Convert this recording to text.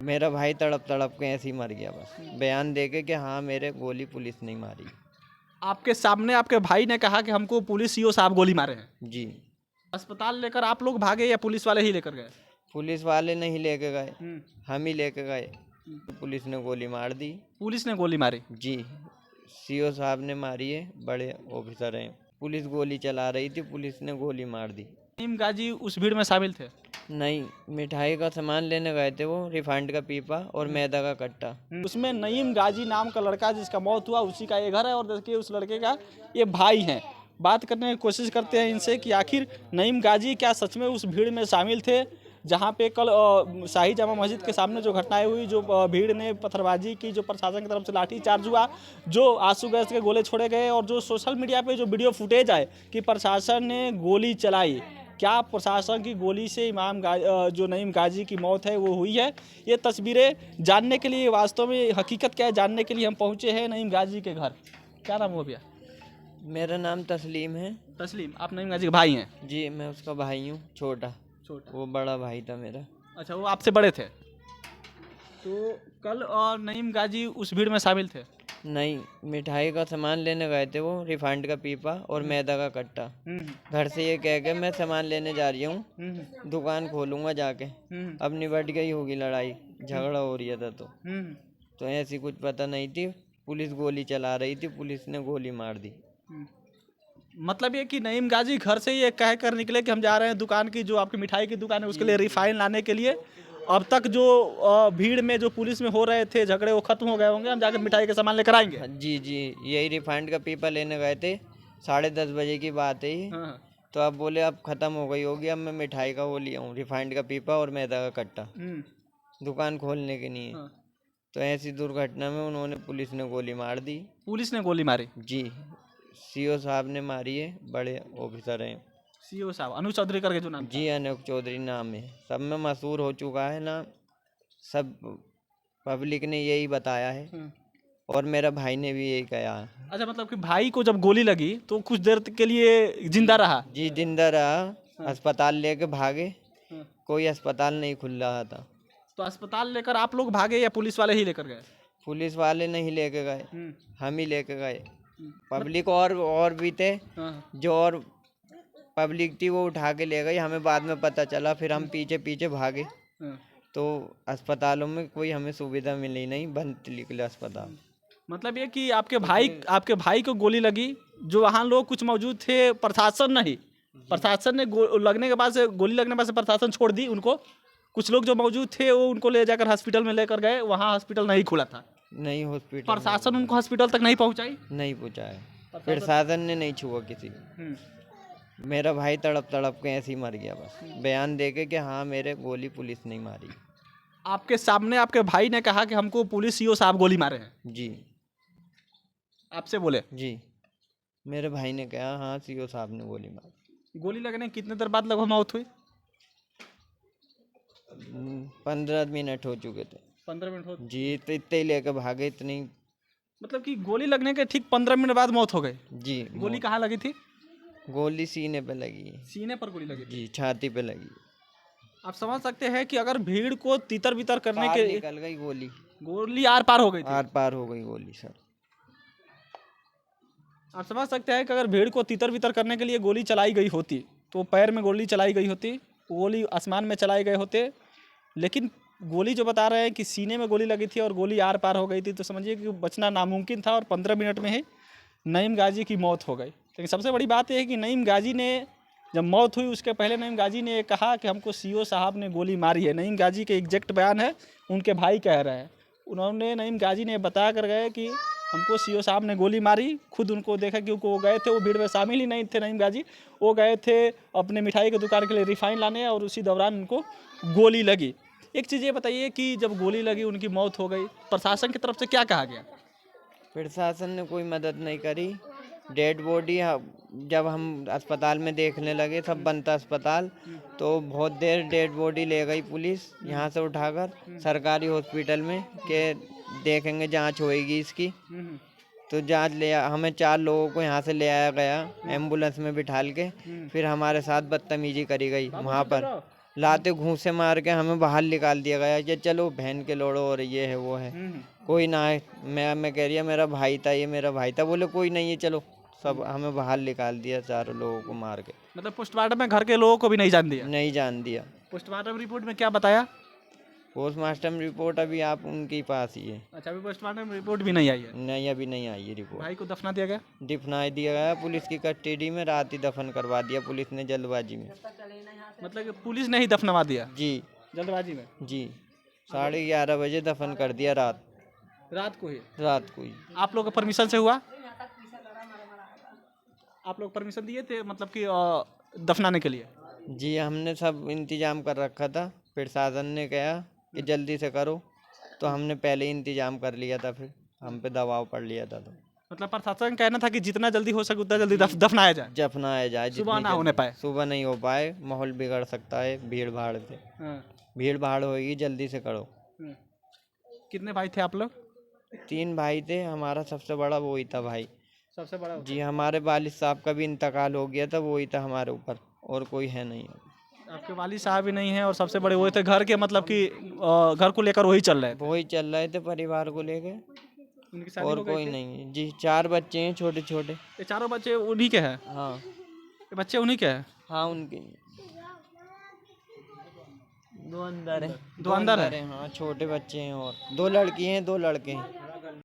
मेरा भाई तड़प तड़प के ऐसे ही मर गया बस, बयान दे के कि हाँ मेरे गोली पुलिस नहीं मारी। आपके सामने आपके भाई ने कहा कि हमको पुलिस सीओ साहब गोली मारे हैं। जी। अस्पताल लेकर आप लोग भागे या पुलिस वाले ही लेकर गए? पुलिस वाले नहीं लेके गए, हम ही लेके गए। पुलिस ने गोली मार दी। पुलिस ने गोली मारी? जी, सीओ साहब ने मारी है, बड़े ऑफिसर हैं। पुलिस गोली चला रही थी, पुलिस ने गोली मार दी। नईम गाजी उस भीड़ में शामिल थे? नहीं, मिठाई का सामान लेने गए थे वो, रिफाइंड का पीपा और मैदा का कट्टा। उसमें नईम गाजी नाम का लड़का जिसका मौत हुआ उसी का ये घर है, और देखिए उस लड़के का ये भाई है। बात करने की कोशिश करते हैं इनसे कि आखिर नईम गाजी क्या सच में उस भीड़ में शामिल थे जहां पे कल शाही जामा मस्जिद के सामने जो घटनाएं हुई, जो भीड़ ने पत्थरबाजी की, जो प्रशासन की तरफ से लाठी चार्ज हुआ, जो आंसू गैस के गोले छोड़े गए, और जो सोशल मीडिया पे जो वीडियो फुटेज आए कि प्रशासन ने गोली चलाई, क्या प्रशासन की गोली से जो नईम गाजी की मौत है वो हुई है? ये तस्वीरें जानने के लिए, वास्तव में हकीकत क्या है जानने के लिए हम पहुंचे हैं नईम गाजी के घर। क्या नाम हुआ भैया? मेरा नाम तस्लीम है। तस्लीम, आप नईम गाजी के भाई हैं? जी, मैं उसका भाई हूँ, छोटा। वो बड़ा भाई था मेरा। अच्छा, वो आपसे बड़े थे। तो कल नईम गाजी उस भीड़ में शामिल थे? नहीं, मिठाई का सामान लेने गए थे वो, रिफाइंड का पीपा और मैदा का कट्टा। घर से ये कह के मैं सामान लेने जा रही हूँ, दुकान खोलूंगा जाके। अब निबट गई होगी लड़ाई, झगड़ा हो रही था तो ऐसी कुछ पता नहीं थी। पुलिस गोली चला रही थी, पुलिस ने गोली मार दी। मतलब ये कि नईम गाजी घर से ये कह कर निकले कि हम जा रहे हैं दुकान की, जो आपकी मिठाई की दुकान है उसके लिए रिफाइन लाने के लिए। अब तक जो भीड़ में जो पुलिस में हो रहे थे झगड़े वो खत्म हो गए होंगे, हम जाकर मिठाई के सामान लेकर आएंगे। जी जी, यही रिफाइंड का पीपा लेने गए थे, 10:30 बजे की बात है ये। तो अब बोले अब खत्म हो गई होगी, अब मैं मिठाई का वो लिया हूँ, रिफाइंड का पीपा और मैदा का कट्टा, दुकान खोलने के लिए। तो ऐसी दुर्घटना में उन्होंने, पुलिस ने गोली मार दी। पुलिस ने गोली मारी? जी, सीओ साहब ने मारी है, बड़े ऑफिसर हैं। सीओ साहब अनु चौधरी करके जो नाम? जी, अनूप चौधरी नाम है, सब में मशहूर हो चुका है ना, सब पब्लिक ने यही बताया है और मेरा भाई ने भी यही कहा। अच्छा, मतलब कि भाई को जब गोली लगी तो कुछ देर के लिए जिंदा रहा? जी, जिंदा रहा। अस्पताल लेके भागे, कोई अस्पताल नहीं खुल रहा था। तो अस्पताल लेकर आप लोग भागे या पुलिस वाले ही लेकर गए? पुलिस वाले नहीं लेके गए, हम ही लेके गए। पब्लिक और भी थे, जो और पब्लिक थी वो उठा के ले गई, हमें बाद में पता चला, फिर हम पीछे पीछे भागे। तो अस्पतालों में कोई हमें सुविधा मिली नहीं, बंद निकले अस्पताल। मतलब ये कि आपके भाई को गोली लगी, जो वहाँ लोग कुछ मौजूद थे, प्रशासन नहीं, प्रशासन ने लगने के बाद से, गोली लगने के बाद से प्रशासन छोड़ दी उनको। कुछ लोग जो मौजूद थे वो उनको ले जाकर हॉस्पिटल में लेकर गए, वहाँ हॉस्पिटल नहीं खुला था। नहीं, हॉस्पिटल प्रशासन उनको हॉस्पिटल तक नहीं पहुँचाई? नहीं पहुँचाया, प्रशासन ने नहीं छुआ किसी। मेरा भाई तड़प तड़प के ऐसे ही मर गया बस, बयान दे के कि हाँ मेरे गोली पुलिस नहीं मारी। आपके सामने आपके भाई ने कहा कि हमको पुलिस सीओ साहब गोली मारे हैं? जी। आपसे बोले? जी, मेरे भाई ने कहा हाँ सीओ साहब ने गोली मारी। गोली लगने कितने देर बाद लगभग मौत हुई? 15 मिनट हो चुके थे। 15 मिनट हो? जी, तो इतने ही लेके भागे, इतनी। मतलब कि गोली लगने के ठीक 15 मिनट बाद मौत हो गई? जी। गोली कहाँ लगी थी? गोली सीने पे लगी है। सीने पर गोली लगी थी? जी, छाती पे लगी। आप समझ सकते हैं कि अगर भीड़ को तितर बितर करने के, निकल गई गोली, गोली आर पार हो गई थी? आर पार हो गई गोली सर। आप समझ सकते हैं कि अगर भीड़ को तितर बितर करने के लिए गोली चलाई गई होती तो पैर में गोली चलाई गई होती, गोली आसमान में चलाए गए होते, लेकिन गोली जो बता रहे हैं कि सीने में गोली लगी थी और गोली आर पार हो गई थी, तो समझिए कि बचना नामुमकिन था, और 15 मिनट में ही नईम गाजी की मौत हो गई। लेकिन सबसे बड़ी बात यह है कि नईम गाजी ने, जब मौत हुई उसके पहले नईम गाजी ने कहा कि हमको सीओ साहब ने गोली मारी है। नईम गाजी के एग्जैक्ट बयान है, उनके भाई कह रहे हैं, उन्होंने, नईम गाजी ने बता कर गए कि हमको सीओ साहब ने गोली मारी। खुद उनको देखा, क्योंकि वो गए थे, वो भीड़ में शामिल ही नहीं थे नईम गाजी, वो गए थे अपने मिठाई की दुकान के लिए रिफाइन लाने, और उसी दौरान उनको गोली लगी। एक चीज़ ये बताइए कि जब गोली लगी, उनकी मौत हो गई, प्रशासन की तरफ से क्या कहा गया? प्रशासन ने कोई मदद नहीं करी। डेड बॉडी जब हम अस्पताल में देखने लगे, सब बनता अस्पताल, तो बहुत देर डेड बॉडी ले गई पुलिस यहाँ से उठाकर सरकारी हॉस्पिटल में, के देखेंगे जांच होएगी इसकी। तो जांच ले हमें 4 लोगों को यहाँ से ले आया गया एम्बुलेंस में बिठाल के, फिर हमारे साथ बदतमीजी करी गई वहाँ पर। लाते घूंसे मार के हमें बाहर निकाल दिया गया कि चलो बहन के लोड़ो और ये है वो है, कोई ना है। मैं कह रही है मेरा भाई था, ये मेरा भाई था, बोले कोई नहीं है चलो, सब हमें बाहर निकाल दिया, चारों लोगों को मार के। मतलब पोस्टमार्टम में घर के लोगों को भी नहीं जान दिया? नहीं जान दिया। पोस्टमार्टम रिपोर्ट में क्या बताया? पोस्टमार्टम रिपोर्ट अभी आप उनके पास ही है। अच्छा, अभी पोस्टमार्टम रिपोर्ट भी नहीं आई है। नहीं, अभी नहीं आई है रिपोर्ट। भाई को दफना दिया गया? दफना दिया गया पुलिस की कस्टडी में, रात ही दफन करवा दिया पुलिस ने जल्दबाजी में। मतलब कि पुलिस ने ही दफनवा दिया जी जल्दबाजी में? जी, 11:30 बजे दफन कर दिया, रात को ही? रात को ही। आप लोग का परमिशन से हुआ? आप लोग परमिशन दिए थे मतलब कि दफनाने के लिए? जी, हमने सब इंतजाम कर रखा था, प्रशासन ने कहा कि जल्दी से करो, तो हमने पहले ही इंतजाम कर लिया था, फिर हम पे दबाव पड़ लिया था। तो मतलब प्रशासन का कहना था कि जितना जल्दी हो सके उतना जल्दी दफनाया जाए, दफनाया जाए, सुबह जितनी ना होने पाए। सुबह नहीं हो पाए, माहौल बिगड़ सकता है भीड़ भाड़ से। भीड़ भाड़ होगी, जल्दी से करो। कितने भाई थे आप लोग? 3 भाई थे, हमारा सबसे बड़ा वो ही था भाई। सबसे बड़ा? जी, हमारे वालिद साहब का भी इंतकाल हो गया था, वो ही था हमारे ऊपर, और कोई है नहीं। आपके वालिद साहब भी नहीं है और सबसे बड़े वही थे घर के, मतलब कि घर को लेकर वही चल रहे थे? वही चल रहे थे परिवार को लेके, उनकी शादी और हो गई कोई थी? नहीं है। जी, 4 बच्चे हैं छोटे छोटे। ये चारों बच्चे उन्हीं के हैं? हाँ ये बच्चे उन्हीं के हैं? हाँ, उनके 2 अंदर है। दो अंदर है? हाँ, छोटे बच्चे हैं, और 2 लड़की हैं 2 लड़के हैं।